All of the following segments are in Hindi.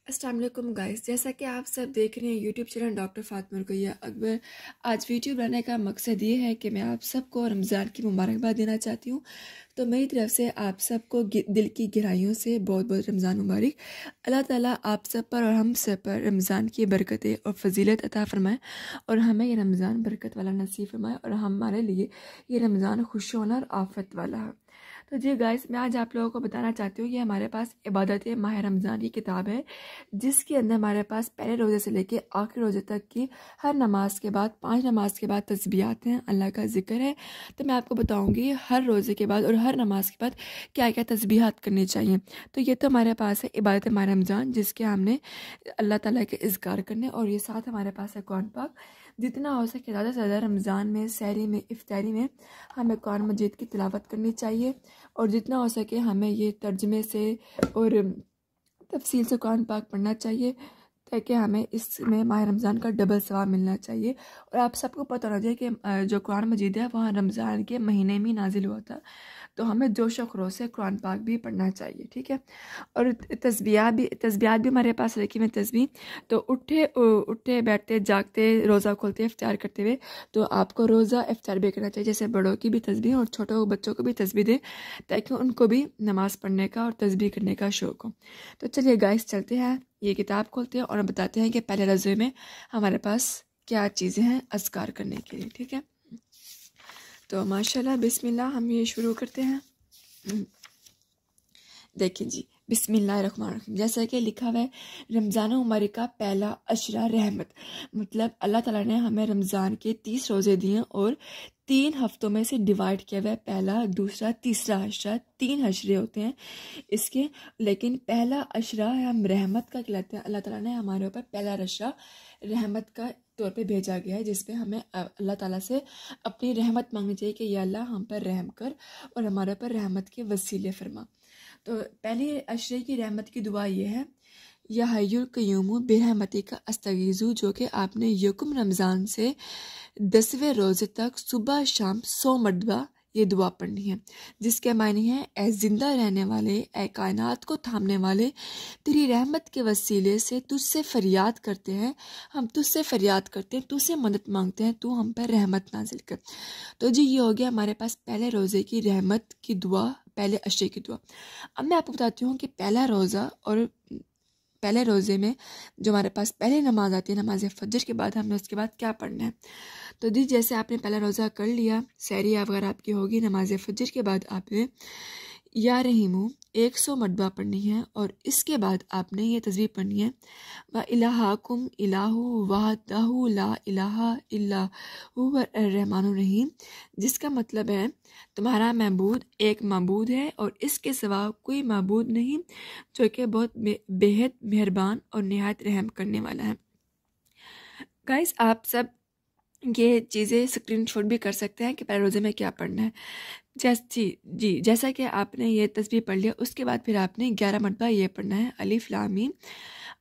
अस्सलाम वालेकुम गाइस, जैसा कि आप सब देख रहे हैं YouTube channel doctor Fatima Ruqaiya Akbar. आज वीडियो बनाने का मकसद ये है कि मैं आप सबको रमज़ान की मुबारकबाद देना चाहती हूँ। तो मेरी तरफ से आप सबको दिल की गहराइयों से बहुत बहुत रमज़ान मुबारक। अल्लाह ताला आप सब पर और हम सब पर रमज़ान की बरकतें और फजीलत अता फरमाए और हमें ये रमज़ान बरकत वाला नसीब फरमाए और हमारे लिए ये रमज़ान खुशियों और आफत वाला है। तो जी गाइस, मैं आज आप लोगों को बताना चाहती हूँ कि हमारे पास इबादत माह रमज़ान की किताब है, जिसके अंदर हमारे पास पहले रोज़े से लेके आखिरी रोज़े तक की हर नमाज के बाद 5 नमाज के बाद तस्बीहात हैं, अल्लाह का जिक्र है। तो मैं आपको बताऊँगी हर रोज़े के बाद और हर नमाज के बाद क्या क्या तस्बीहात करनी चाहिए। तो ये तो हमारे पास है इबादत माह रमज़ान, जिसके हमने अल्लाह ताला के इज़्कार करने, और ये साथ हमारे पास है कुरान पाक। जितना हो सके ज़्यादा से ज़्यादा रमज़ान में सहरी में इफ्तारी में हमें कुरान मजीद की तिलावत करनी चाहिए, और जितना हो सके हमें ये तर्जमे से और तफसील से कुरान पाक पढ़ना चाहिए, ताकि हमें इसमें माह रमज़ान का डबल सवाब मिलना चाहिए। और आप सबको पता होना चाहिए कि जो कुरान मजीद है वहाँ रमज़ान के महीने में नाजिल हुआ था, तो हमें जोश व खरोश से कुरान पाक भी पढ़ना चाहिए, ठीक है। और तस्बीहात भी हमारे पास रखी हुई तस्बीह। तो उठे बैठते जागते रोज़ा खोलते इफ्तार करते हुए तो आपको रोज़ा इफ्तार भी करना चाहिए, जैसे बड़ों की भी तस्बीह और छोटों बच्चों को भी तस्बीह दें, ताकि उनको भी नमाज़ पढ़ने का और तस्बीह करने का शौक़ हो। तो चलिए गाइस, चलते हैं, ये किताब खोलते हैं और बताते हैं कि पहले रोज़े में हमारे पास क्या चीज़ें हैं अज़कार करने के लिए, ठीक है। तो माशाल्लाह बिस्मिल्लाह, हम ये शुरू करते हैं। देखिए जी, बिस्मिल्लाहिर्रहमानिर्रहीम। जैसा कि लिखा हुआ है, रमज़ान मुबारक का पहला अशरा रहमत, मतलब अल्लाह ताला ने हमें रमज़ान के 30 रोज़े दिए और 3 हफ्तों में से डिवाइड किया हुआ है। पहला, दूसरा, तीसरा अशरा, 3 अशरे होते हैं इसके, लेकिन पहला अशरा हम रहमत का कहलाते हैं। अल्लाह ताला ने हमारे ऊपर पहला अशरा रहमत का तौर पे भेजा गया है, जिसपे हमें अल्लाह ताला से अपनी रहमत मांगनी चाहिए कि या अल्लाह हम पर रहम कर और हमारे ऊपर रहमत के वसीले फरमा। तो पहले अशरे की रहमत की दुआ ये है, या हय्युल क़य्यूम बिरहमती का अस्तगीज़ु, जो कि आपने यकुम रमज़ान से 10वें रोज़े तक सुबह शाम 100 मरतबा ये दुआ पढ़नी है, जिसके मायने हैं, ए ज़िंदा रहने वाले, ए कायनात को थामने वाले, तेरी रहमत के वसीले से तुझसे फरियाद करते हैं, हम तुझसे फरियाद करते हैं, तुझसे मदद मांगते हैं, तू हम पर रहमत नाजिल कर। तो जी, ये हो गया हमारे पास पहले रोज़े की रहमत की दुआ, पहले अशरे की दुआ। अब मैं आपको बताती हूँ कि पहला रोज़ा और पहले रोज़े में जो हमारे पास पहले नमाज आती है, नमाज फजर के बाद हमने उसके बाद क्या पढ़ना है। तो जी, जैसे आपने पहला रोज़ा कर लिया, सहरी अगर आपकी होगी, नमाज फजर के बाद आपने या रहीमू 100 मरतबा पढ़नी है, और इसके बाद आपने ये तस्बीह पढ़नी है, व इलाहाकुम इलाहु वहदहु ला इलाहा इल्ला हुवा अर्रहमानुर रहीम, जिसका मतलब है तुम्हारा महबूद एक महबूद है और इसके सिवा कोई महबूद नहीं, जो कि बहुत बेहद मेहरबान और निहायत रहम करने वाला है। गाइस, आप सब ये चीज़ें स्क्रीनशॉट भी कर सकते हैं कि पहले रोज़े में क्या पढ़ना है। जैसा कि आपने ये तस्बीह पढ़ लिया, उसके बाद फिर आपने 11 मरतबा ये पढ़ना है, अलिफ लाम मीम,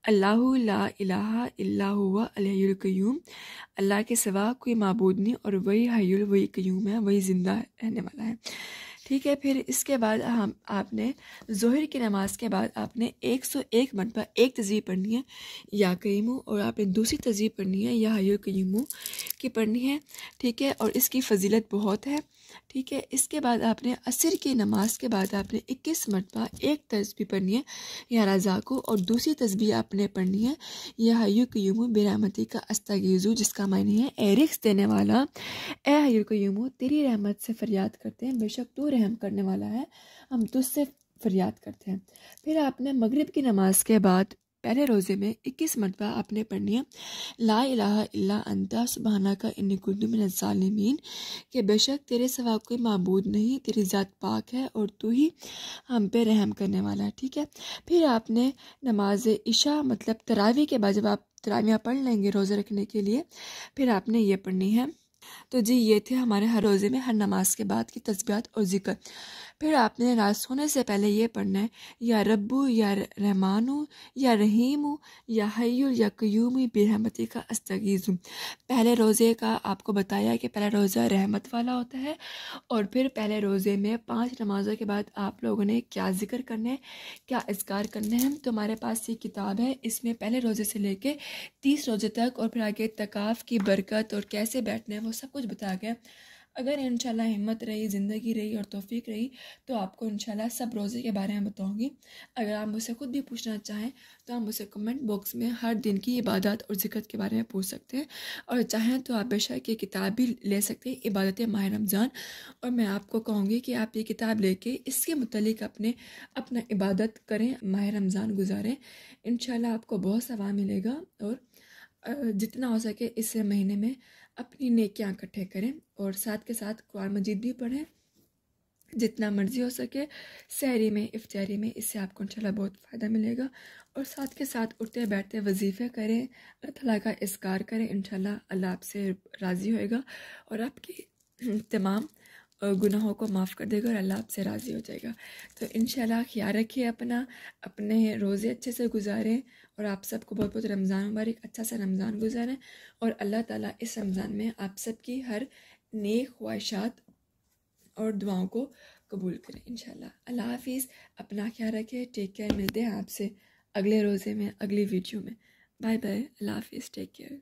अल्लाहु ला इलाहा इल्ला हुवा अल हय्युल क़य्यूम, अल्लाह के सिवा कोई माबूद नहीं और वही हय्युल, वही क़य्यूम है, वही ज़िंदा रहने वाला है, ठीक है। फिर इसके बाद आपने ज़ोहर की नमाज के बाद आपने 101 मरतबा एक तस्बीह पढ़नी है, या क़य्यूम, और आपने दूसरी तस्बीह पढ़नी है, या हय्युल क़य्यूम की पढ़नी है, ठीक है। और इसकी फजीलत बहुत है, ठीक है। इसके बाद आपने असर की नमाज के बाद आपने 21 मरतबा एक तस्बीह पढ़नी है, या रज़ाको, और दूसरी तस्बीह आपने पढ़नी है, या हय्युल क़य्यूम बिरहमती का अस्तगीज़ु, जिसका मायने है, ए रिज़्क़ देने वाला, ए हय्युल क़य्यूम, तेरी रहमत से फरियाद करते हैं, बेशक तू रहम करने वाला है, हम तुझसे फरियाद करते हैं। फिर आपने मगरिब की नमाज के बाद पहले रोज़े में 21 मरतबा आपने पढ़नी है, ला इलाहा इल्ला अंता सुबहानका इन्नी कुन्तु मिनज़ ज़ालिमीन, कि बेशक तेरे सिवा कोई माबूद नहीं, तेरी ज़ात पाक है और तू ही हम पे रहम करने वाला है, ठीक है। फिर आपने नमाज इशा, मतलब तरावी के बाद, जब आप तरावियाँ पढ़ लेंगे रोज़े रखने के लिए, फिर आपने ये पढ़नी है। तो जी, ये थे हमारे हर रोज़े में हर नमाज के बाद की तस्बीहात और ज़िक्र। फिर आपने रात सोने से पहले ये पढ़ना है, या रब्बू या रहमानु या रहीमु या हय्यु या कय्यूमु बिरहमती का अस्तगीज़ु। पहले रोज़े का आपको बताया कि पहला रोज़ा रहमत वाला होता है, और फिर पहले रोज़े में 5 नमाज़ों के बाद आप लोगों ने क्या ज़िक्र करना है, क्या इज़कार करने हैं। तो हमारे पास ये किताब है, इसमें पहले रोज़े से लेके 30 रोज़े तक और फिर आगे तकाफ़ की बरकत और कैसे बैठना है वो सब कुछ बताया गया। अगर इंशाल्लाह हिम्मत रही, ज़िंदगी रही और तौफीक रही तो आपको इंशाल्लाह सब रोज़े के बारे में बताऊंगी। अगर आप मुझसे खुद भी पूछना चाहें तो आप मुझसे कमेंट बॉक्स में हर दिन की इबादत और ज़िक्र के बारे में पूछ सकते हैं, और चाहें तो आप बेशक ये किताब भी ले सकते हैं, इबादत माह रमज़ान। और मैं आपको कहूँगी कि आप ये किताब लेके इसके मुतालिक अपना इबादत करें, माह रमज़ान गुजारें। इंशाल्लाह आपको बहुत सवाब मिलेगा, और जितना हो सके इस महीने में अपनी नेकियां इकट्ठे करें, और साथ के साथ कुरान मजीद भी पढ़ें जितना मर्ज़ी हो सके, सहरी में, इफ्तारी में। इससे आपको इंशाल्लाह बहुत फ़ायदा मिलेगा। और साथ के साथ उठते बैठते वजीफ़े करें, अल्लाह ताला का इज़कार करें। इंशाल्लाह अल्लाह आपसे राज़ी होएगा और आपकी तमाम गुनाहों को माफ़ कर देगा, और अल्लाह आपसे राज़ी हो जाएगा। तो इंशाल्लाह ख्याल रखिए अपना, अपने रोज़े अच्छे से गुजारें, और आप सबको बहुत बहुत रमज़ान मुबारक, अच्छा सा रमज़ान गुजारें। और अल्लाह ताला इस रमज़ान में आप सबकी हर नेक ख्वाहिशात और दुआओं को कबूल करें इंशाल्लाह। अल्लाह हाफिज़, अपना ख्याल रखें, टेक केयर। मिलते हैं आपसे अगले रोज़े में, अगली वीडियो में। बाय बाय, अल्लाह हाफिज़, टेक केयर।